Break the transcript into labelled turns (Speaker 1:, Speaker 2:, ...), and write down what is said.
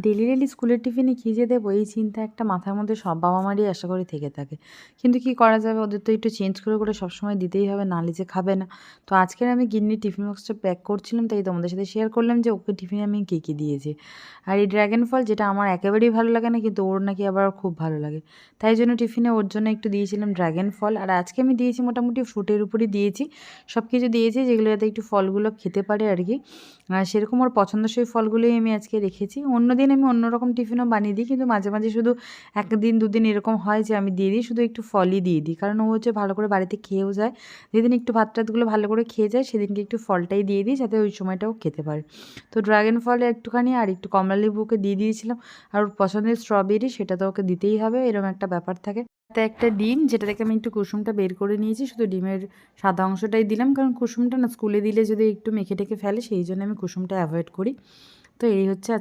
Speaker 1: Daily স্কুলের টিফিনে কী যে দেবো এই চিন্তা একটা মাথার মধ্যে সব বাবা মারই আশা করি থেকে থাকে। কিন্তু কি করা যাবে, ওদের তো একটু চেঞ্জ করে সবসময় দিতেই হবে, নাহলে যে খাবে না। তো আজকের আমি গিন্নির টিফিন বক্সটা প্যাক করছিলাম, তাই তোমাদের সাথে শেয়ার করলাম যে ওকে টিফিনে আমি কী দিয়েছি। আর এই ড্রাগন ফল যেটা আমার একেবারেই ভালো লাগে না, কিন্তু ওর নাকি আবার খুব ভালো লাগে, তাই জন্য টিফিনে ওর জন্য একটু দিয়েছিলাম ড্রাগন ফল। আর আজকে আমি দিয়েছি মোটামুটি ফ্রুটের উপরই দিয়েছি, সব কিছু দিয়েছি যেগুলো যাতে একটু ফলগুলো খেতে পারে আর কি। সেরকম ওর পছন্দসই ফলগুলোই আমি আজকে রেখেছি। অন্যদিন আমি অন্যরকম টিফিনও বানিয়ে দিই, কিন্তু মাঝে মাঝে শুধু ১ দিন ২ দিন এরকম হয় যে আমি দিয়ে দিই, শুধু একটু ফলই দিয়ে দিই। কারণ ও হচ্ছে ভালো করে বাড়িতে খেয়েও যায়। যেদিন একটু ভাত টাতগুলো ভালো করে খেয়ে যায় সেদিনকে একটু ফলটাই দিয়ে দিই, যাতে ওই সময়টাও খেতে পারে। তো ড্রাগন ফল একটুখানি আর একটু কমলালেবু ওকে দিয়ে দিয়েছিলাম। আর ওর পছন্দের স্ট্রবেরি, সেটা তো ওকে দিতেই হবে, এরকম একটা ব্যাপার থাকে। তাতে একটা ডিম, যেটা থেকে আমি একটু কুসুমটা বের করে নিয়েছি, শুধু ডিমের সাদা অংশটাই দিলাম, কারণ কুসুমটা না স্কুলে দিলে যদি একটু মেখে টেকে ফেলে, সেই জন্য আমি কুসুমটা অ্যাভয়েড করি। তো এই হচ্ছে